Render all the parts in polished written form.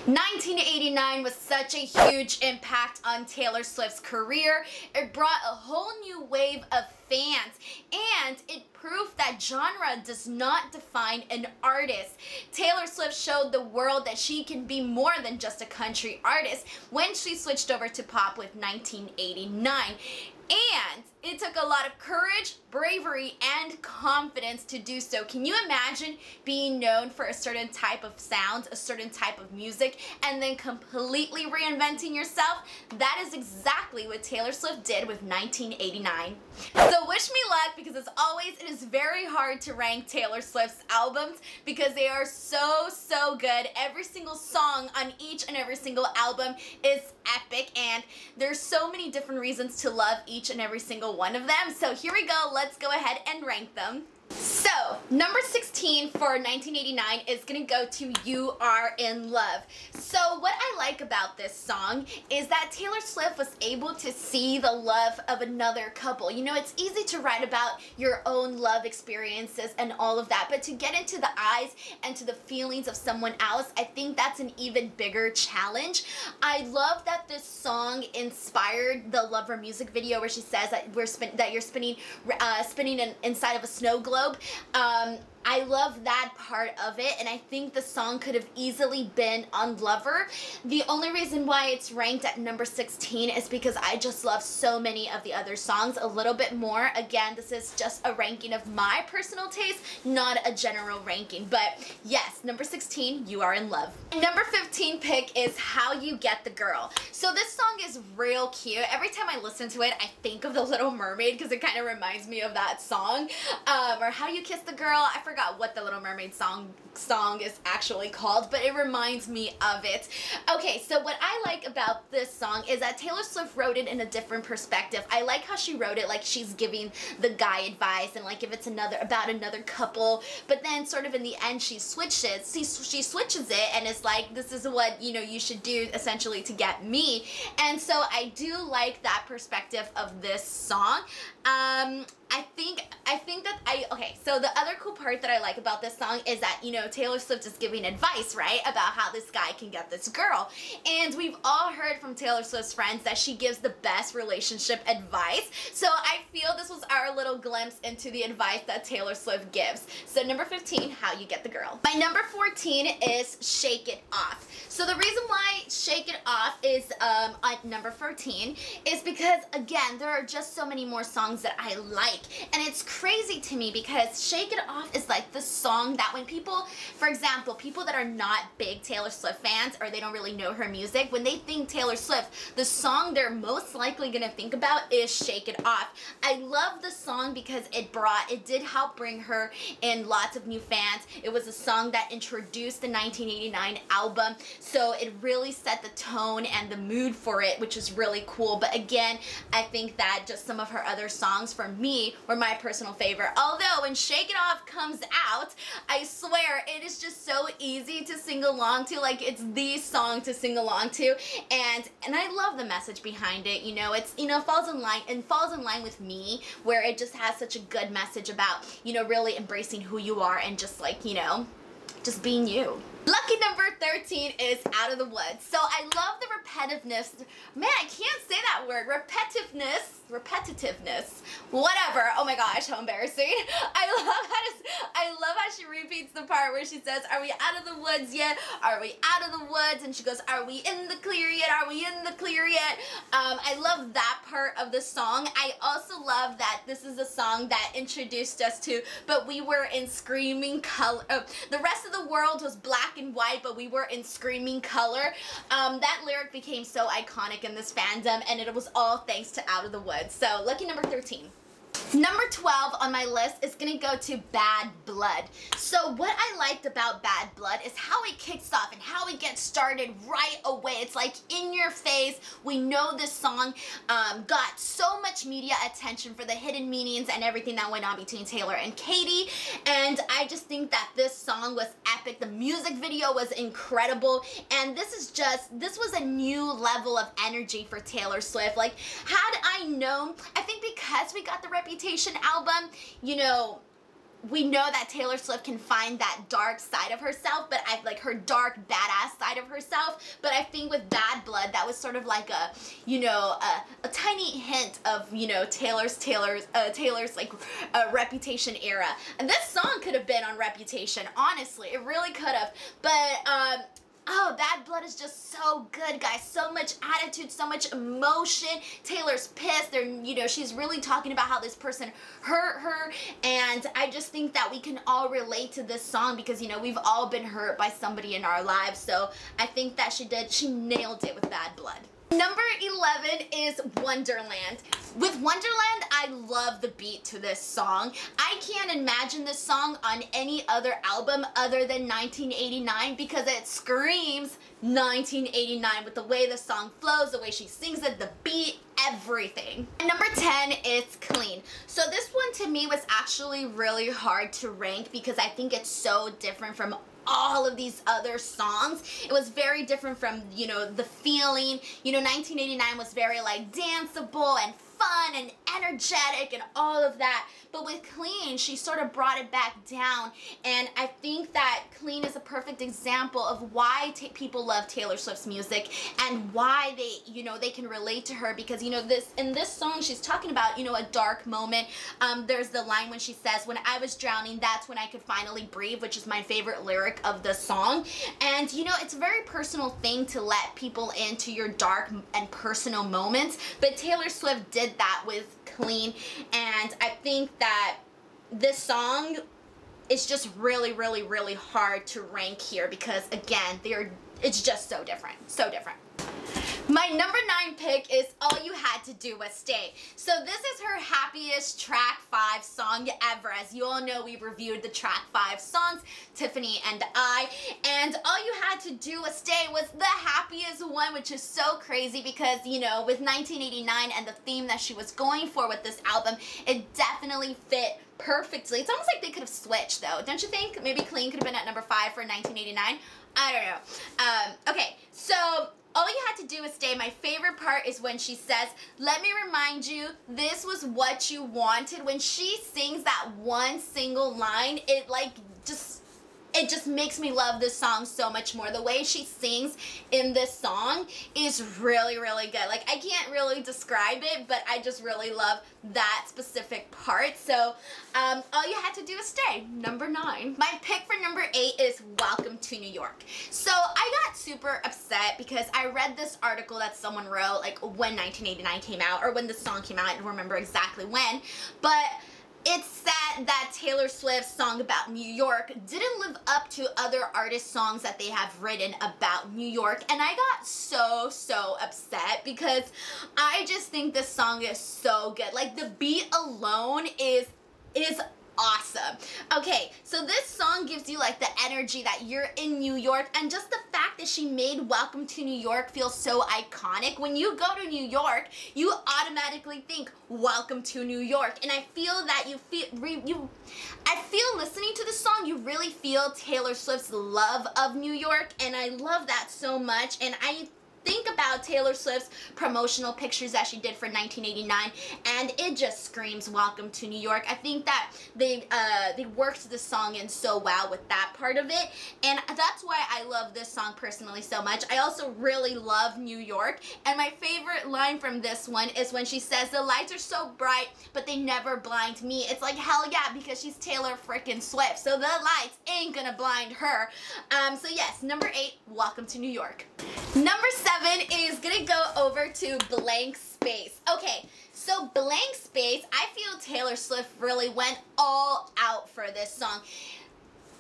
1989 was such a huge impact on Taylor Swift's career. It brought a whole new wave of fans, and it proved that genre does not define an artist. Taylor Swift showed the world that she can be more than just a country artist when she switched over to pop with 1989. And it took a lot of courage, bravery, and confidence to do so. Can you imagine being known for a certain type of sound, a certain type of music, and then completely reinventing yourself? That is exactly what Taylor Swift did with 1989. So wish me luck, because as always, it is very hard to rank Taylor Swift's albums because they are so good. Every single song on each and every single album is epic, and there's so many different reasons to love each and every single one of them. So here we go, let's go ahead and rank them. So, number 16 for 1989 is gonna go to You Are in Love. So what I like about this song is that Taylor Swift was able to see the love of another couple. You know, it's easy to write about your own love experiences and all of that, but to get into the eyes and to the feelings of someone else, I think that's an even bigger challenge. I love that this song inspired the Lover music video where she says that you're spinning inside of a snow globe. I love that part of it, and I think the song could have easily been on Lover. The only reason why it's ranked at number 16 is because I just love so many of the other songs a little bit more. Again, this is just a ranking of my personal taste, not a general ranking. But yes, number 16, You Are in Love. Number 15 pick is How You Get the Girl. So this song is real cute. Every time I listen to it, I think of The Little Mermaid because it kind of reminds me of that song. Or How You Kiss the Girl. I forgot what the Little Mermaid song is actually called, but it reminds me of it. Okay, so what I like about this song is that Taylor Swift wrote it in a different perspective. I like how she wrote it like she's giving the guy advice, and like if it's about another couple, but then sort of in the end she switches it and it's like, this is what, you know, you should do essentially to get me. And so I do like that perspective of this song. Okay, so the other cool part that I like about this song is that, you know, Taylor Swift is giving advice, right, about how this guy can get this girl. And we've all heard from Taylor Swift's friends that she gives the best relationship advice. So I feel this was our little glimpse into the advice that Taylor Swift gives. So number 15, How You Get the Girl. My number 14 is Shake It Off. So the reason why Shake It Off is at number 14 is because, again, there are just so many more songs that I like. And it's crazy to me because Shake It Off is like the song that when people, for example, people that are not big Taylor Swift fans or they don't really know her music, when they think Taylor Swift, the song they're most likely gonna think about is Shake It Off. I love the song because it did help bring her in lots of new fans. It was a song that introduced the 1989 album, so it really set the tone and the mood for it, which is really cool. But again, I think that just some of her other songs for me were my personal favorite. Although when Shake It Off comes out, I swear it is just so easy to sing along to. Like, it's the song to sing along to, and I love the message behind it. You know, it's, you know, falls in line with me, where it just has such a good message about, you know, really embracing who you are and just, like, you know, just being you. Lucky number 13 is Out of the Woods. So I love the repetitiveness. Man, I can't say that word. Repetitiveness. Whatever. Oh my gosh, how embarrassing. I love how she repeats the part where she says, "Are we out of the woods yet? Are we out of the woods?" And she goes, "Are we in the clear yet? Are we in the clear yet?" I love that part of the song. I also love that this is a song that introduced us to, but we were in screaming color. The rest of the world was black and white, but we were in screaming color. That lyric became so iconic in this fandom, and it was all thanks to Out of the Woods. So lucky number 13. Number 12 on my list is gonna go to Bad Blood. So what I liked about Bad Blood is how it kicks off and how it gets started right away. It's like in your face. We know this song got so much media attention for the hidden meanings and everything that went on between Taylor and Katie, and I just think that this song was epic. The music video was incredible, and this was a new level of energy for Taylor Swift. Like, had I known, I think because we got the Reputation album, you know, we know that Taylor Swift can find that dark side of herself, but I like her dark badass side of herself. But I think with Bad Blood, that was sort of like a, you know, a tiny hint of, you know, Taylor's like Reputation era. And this song could have been on Reputation, honestly, it really could have. But oh, Bad Blood is just so good, guys. So much attitude, so much emotion. Taylor's pissed. You know, she's really talking about how this person hurt her. And I just think that we can all relate to this song because, you know, we've all been hurt by somebody in our lives. So I think that she nailed it with Bad Blood. Number 11 is Wonderland. With Wonderland, I love the beat to this song. I can't imagine this song on any other album other than 1989 because it screams 1989 with the way the song flows, the way she sings it, the beat, everything. And number 10 is Clean. So this one to me was actually really hard to rank because I think it's so different from all of these other songs. It was very different from, you know, the feeling. You know, 1989 was very like danceable and fun and energetic and all of that. But with Clean, she sort of brought it back down. And I think that Clean is a perfect example of why people love Taylor Swift's music and why they, you know, they can relate to her because, you know, in this song, she's talking about, you know, a dark moment. There's the line when she says, when I was drowning, that's when I could finally breathe, which is my favorite lyric of the song. And, you know, it's a very personal thing to let people into your dark and personal moments. But Taylor Swift did that with Clean, and I think that this song is just really, really, really hard to rank here because, again, it's just so different, so different. My number 9 pick is All You Had to Do Was Stay. So this is her happiest track 5 song ever. As you all know, we reviewed the track 5 songs, Tiffany and I, and All You Had to Do Was Stay was the happiest one, which is so crazy because, you know, with 1989 and the theme that she was going for with this album, it definitely fit perfectly. It's almost like they could have switched though, don't you think? Maybe Clean could have been at number 5 for 1989. I don't know. Okay, so All You Had to Do Was Stay, my favorite part is when she says, let me remind you, this was what you wanted. When she sings that one single line, it just makes me love this song so much more. The way she sings in this song is really, really good. Like, I can't really describe it, but I just really love that specific part. So, All You Had to Do Was Stay, number 9. My pick for number 8 is Welcome to New York. So, I got super upset because I read this article that someone wrote, like, when 1989 came out, or when the song came out. I don't remember exactly when, but it said that Taylor Swift's song about New York didn't live up to other artists' songs that they have written about New York, and I got so upset because I just think this song is so good. Like, the beat alone is awesome. Okay, so this song gives you like the energy that you're in New York, and just the fact that she made Welcome to New York feel so iconic. When you go to New York, you automatically think Welcome to New York, and I feel that I feel listening to the song, you really feel Taylor Swift's love of New York, and I love that so much. And I think about Taylor Swift's promotional pictures that she did for 1989, and it just screams Welcome to New York. I think that they worked the song in so well with that part of it, and that's why I love this song personally so much. I also really love New York, and my favorite line from this one is when she says, the lights are so bright, but they never blind me. It's like, hell yeah, because she's Taylor freaking Swift, so the lights ain't gonna blind her. So yes, number 8, Welcome to New York. Number 7 is gonna go over to Blank Space. Okay, so Blank Space, I feel Taylor Swift really went all out for this song.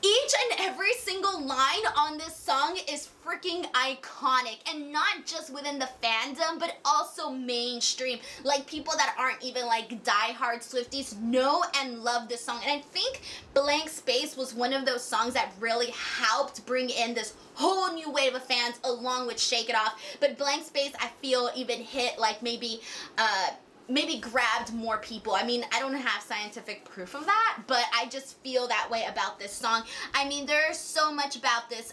Each and every single line on this song is freaking iconic, and not just within the fandom, but also mainstream. Like, people that aren't even like diehard Swifties know and love this song. And I think Blank Space was one of those songs that really helped bring in this whole new wave of fans along with Shake It Off. But Blank Space, I feel, even hit like maybe grabbed more people. I mean, I don't have scientific proof of that, but I just feel that way about this song. I mean, there's so much about this.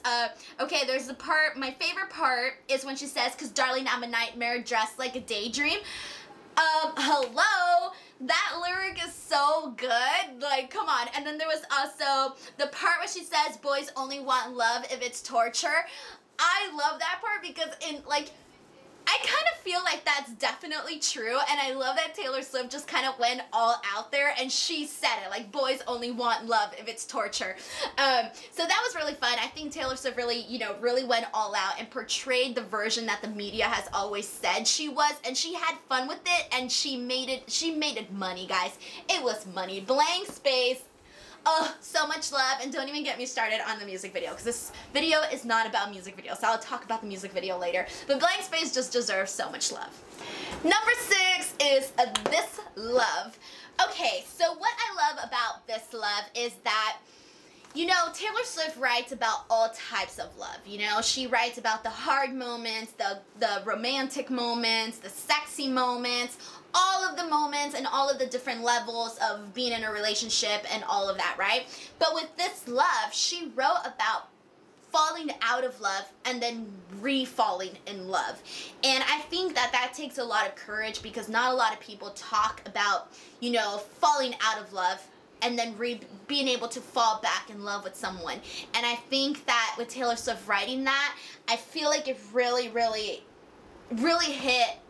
Okay, there's the part, my favorite part is when she says, 'cause darling, I'm a nightmare dressed like a daydream. Hello? That lyric is so good. Like, come on. And then there was also the part where she says, boys only want love if it's torture. I love that part because I kind of feel like that's definitely true, and I love that Taylor Swift just kind of went all out there and she said it, like, boys only want love if it's torture. So that was really fun. I think Taylor Swift really, really went all out and portrayed the version that the media has always said she was, and she had fun with it, and she made it money, guys. It was money. Blank Space. Oh, so much love, and don't even get me started on the music video, because this video is not about music videos, so I'll talk about the music video later. But Blank Space just deserves so much love. Number 6 is This Love. Okay, so what I love about This Love is that, Taylor Swift writes about all types of love, She writes about the hard moments, the romantic moments, the sexy moments, all of the moments and all of the different levels of being in a relationship and all of that, right? But with This Love, she wrote about falling out of love and then re-falling in love. And I think that takes a lot of courage, because not a lot of people talk about, falling out of love and then being able to fall back in love with someone. And I think that with Taylor Swift writing that, I feel like it really, really, really hit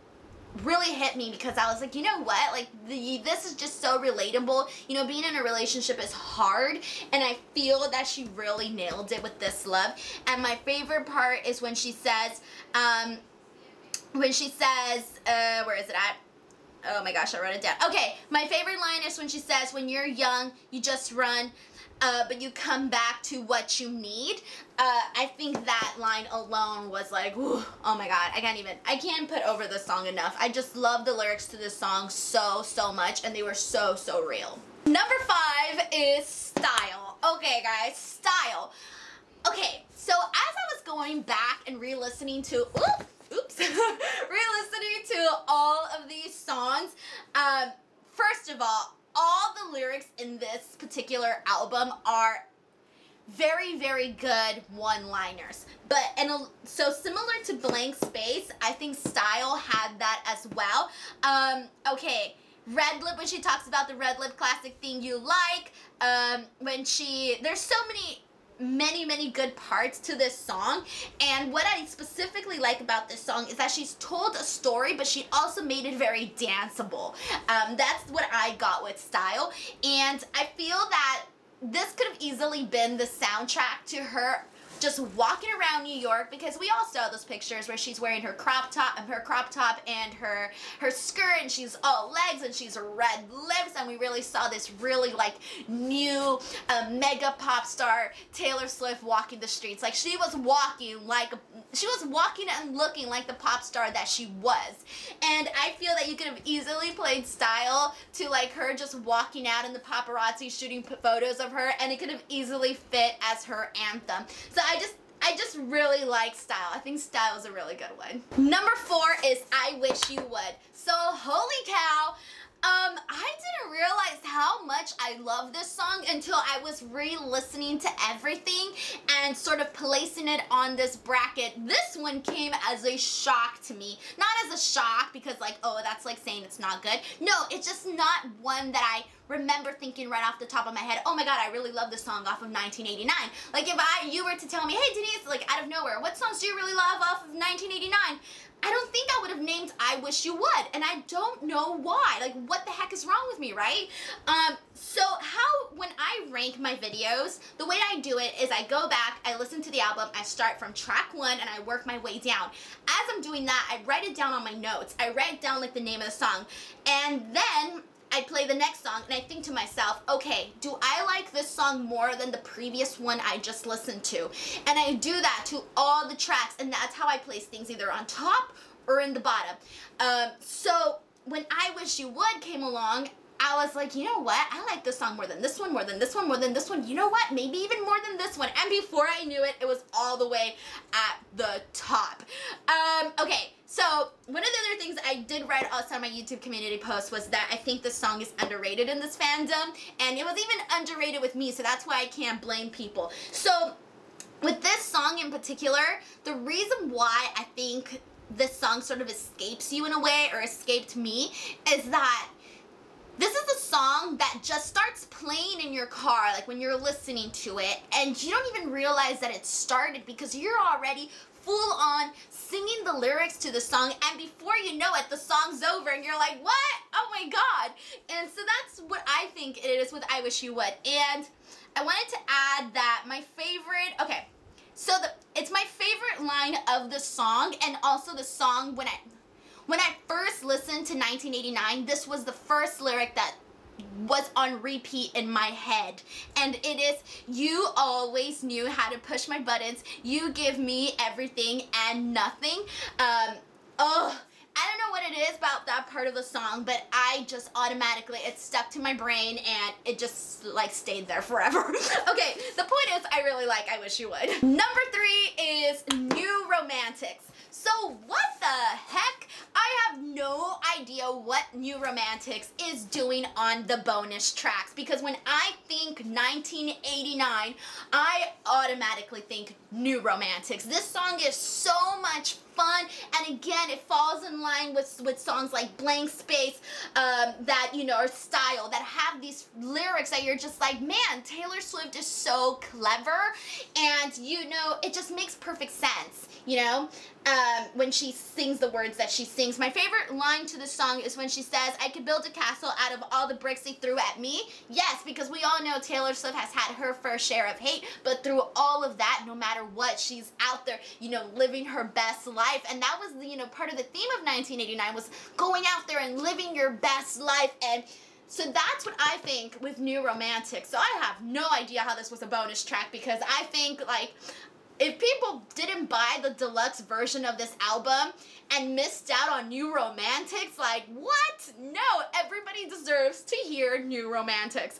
me, because I was like, you know what, like, this is just so relatable. Being in a relationship is hard, and I feel that she really nailed it with This Love. And my favorite part is when she says, where is it at? Oh my gosh, I wrote it down. Okay, my favorite line is when she says, when you're young, you just run, but you come back to what you need. I think that line alone was like, whew, oh my god, I can't put over this song enough. I just love the lyrics to this song so, so much, and they were so, so real. Number 5 is Style. Okay, guys, Style. Okay, so as I was going back and re-listening to, re-listening to all of these songs, first of all the lyrics in this particular album are very, very good one-liners. So similar to Blank Space, I think Style had that as well. Okay, Red Lip, when she talks about the red lip classic thing you like, there's so many good parts to this song. And what I specifically like about this song is that she's told a story, but she also made it very danceable. That's what I got with Style, and I feel that this could have easily been the soundtrack to her just walking around New York, because we all saw those pictures where she's wearing her crop top and her skirt, and she's all legs and she's red lips, and we really saw this really like new mega pop star Taylor Swift walking the streets. Like, she was walking and looking like the pop star that she was. And I feel that you could have easily played Style to like her just walking out in the paparazzi shooting photos of her, and it could have easily fit as her anthem. So I just really like Style. I think Style is a really good one. Number 4 is I Wish You Would. So, holy cow, I didn't realize how much I love this song until I was re-listening to everything and sort of placing it on this bracket. This one came as a shock to me. Not as a shock because like, oh, that's like saying it's not good. No, it's just not one that I remember thinking right off the top of my head, oh my god, I really love this song off of 1989. Like, if you were to tell me, hey Denise, like out of nowhere, what songs do you really love off of 1989? I don't think I would have named I Wish You Would, and I don't know why. Like, what the heck is wrong with me, right? So when I rank my videos, the way I do it is I go back, I listen to the album, I start from track 1, and I work my way down. As I'm doing that, I write it down on my notes. I write down like the name of the song, and then I play the next song, and I think to myself, okay, do I like this song more than the previous one I just listened to? And I do that to all the tracks, and that's how I place things, either on top or in the bottom. So when I Wish You Would came along, I was like, you know what? I like this song more than this one, more than this one, more than this one. You know what? Maybe even more than this one. And before I knew it, it was all the way at the top. Okay, so one of the other things I did write also on my YouTube community post was that I think this song is underrated in this fandom. And it was even underrated with me, so that's why I can't blame people. So with this song in particular, the reason why I think this song sort of escapes you in a way, or escaped me, is that this is a song that just starts playing in your car, like when you're listening to it, and you don't even realize that it started because you're already full on singing the lyrics to the song, and before you know it, the song's over and you're like, what? Oh my god. And so that's what I think it is with I Wish You Would. And I wanted to add that my favorite, okay, so it's my favorite line of the song, and also the song when I first listened to 1989, this was the first lyric that was on repeat in my head, and it is, you always knew how to push my buttons, you give me everything and nothing. I don't know what it is about that part of the song, but I just automatically, it stuck to my brain and it just like stayed there forever. Okay, the point is, I really like I Wish You Would. Number 3 is New Romantics. So what the heck? I have no idea what New Romantics is doing on the bonus tracks, because when I think 1989, I automatically think New Romantics. This song is so much fun, and again, it falls in line with songs like Blank Space, that, you know, are style, that have these lyrics that you're just like, man, Taylor Swift is so clever, and, you know, it just makes perfect sense, you know, when she sings the words that she sings. My favorite line to the song is when she says, I could build a castle out of all the bricks they threw at me. Yes, because we all know Taylor Swift has had her fair share of hate, but through all of that, no matter what, she's out there, you know, living her best life. And that was, you know, part of the theme of 1989 was going out there and living your best life. And so that's what I think with New Romantics. So I have no idea how this was a bonus track, because I think, like, if people didn't buy the deluxe version of this album and missed out on New Romantics, like, what? No, everybody deserves to hear New Romantics.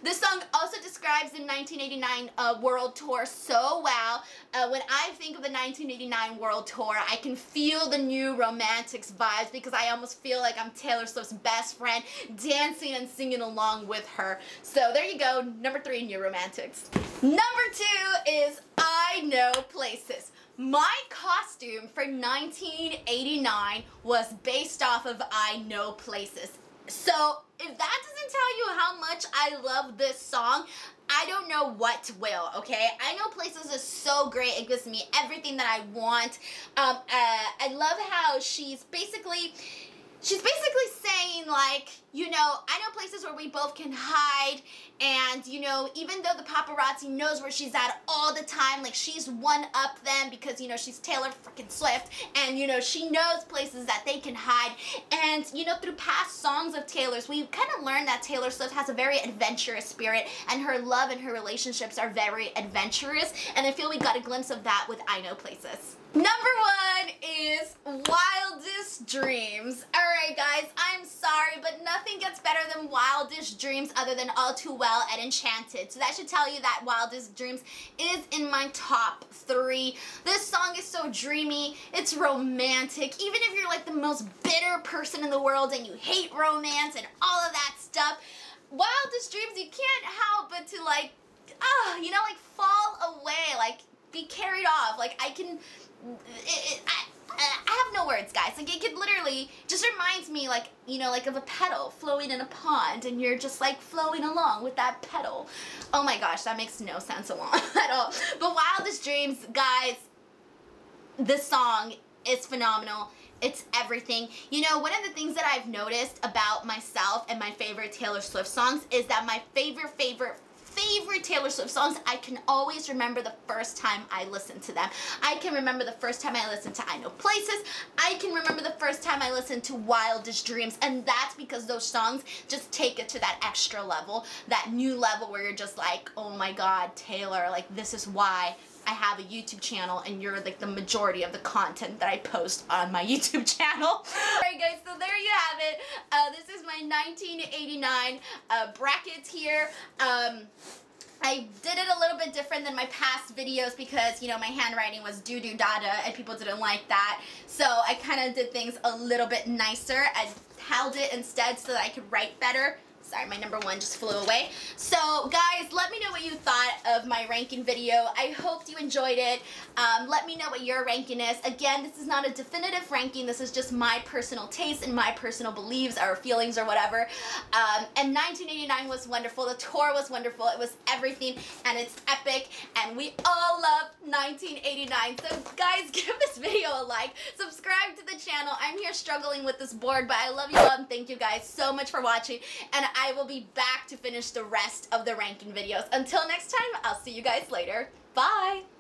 This song also describes the 1989 World Tour so well. When I think of the 1989 World Tour, I can feel the New Romantics vibes, because I almost feel like I'm Taylor Swift's best friend, dancing and singing along with her. So there you go, number 3, New Romantics. Number 2 is I Know Places. My costume for 1989 was based off of I Know Places. So if that doesn't tell you how much I love this song, I don't know what will, okay? I Know Places is so great. It gives me everything that I want. I love how she's basically saying, like, you know, I know places where we both can hide, and, you know, even though the paparazzi knows where she's at all the time, like, she's one up them because, you know, she's Taylor freaking Swift, and, you know, she knows places that they can hide. And, you know, through past songs of Taylor's, we kind of learned that Taylor Swift has a very adventurous spirit, and her love and her relationships are very adventurous, and I feel we got a glimpse of that with I Know Places. Number 1 is Wildest Dreams. Alright guys, I'm sorry, but nothing gets better than Wildest Dreams other than All Too Well and Enchanted. So that should tell you that Wildest Dreams is in my top 3. This song is so dreamy, it's romantic. Even if you're like the most bitter person in the world and you hate romance and all of that stuff, Wildest Dreams, you can't help but to, like, you know, like, fall away, like, be carried off. Like, I can... I have no words, guys. Like, it could literally just reminds me, like, you know, like of a petal floating in a pond, and you're just like flowing along with that petal. Oh my gosh, that makes no sense at all. But Wildest Dreams, guys, this song is phenomenal. It's everything. You know, one of the things that I've noticed about myself and my favorite Taylor Swift songs is that my favorite Taylor Swift songs, I can always remember the first time I listened to them. I can remember the first time I listened to I Know Places. I can remember the first time I listened to Wildest Dreams, and that's because those songs just take it to that extra level, that new level where you're just like, oh my god, Taylor, like, this is why I have a YouTube channel and you're like the majority of the content that I post on my YouTube channel. Alright guys, so there you have it. This is my 1989 bracket here. I did it a little bit different than my past videos because, you know, my handwriting was doo-doo dada and people didn't like that. So I kind of did things a little bit nicer. I held it instead so that I could write better. Sorry, my number 1 just flew away. So, guys, let me know what you thought of my ranking video. I hope you enjoyed it. Let me know what your ranking is. Again, this is not a definitive ranking. This is just my personal taste and my personal beliefs or feelings or whatever. And 1989 was wonderful. The tour was wonderful. It was everything, and it's epic, and we all love 1989. So, guys, give this video a like. Subscribe to the channel. I'm here struggling with this board, but I love you all, and thank you guys so much for watching. And I will be back to finish the rest of the ranking videos. Until next time, I'll see you guys later. Bye!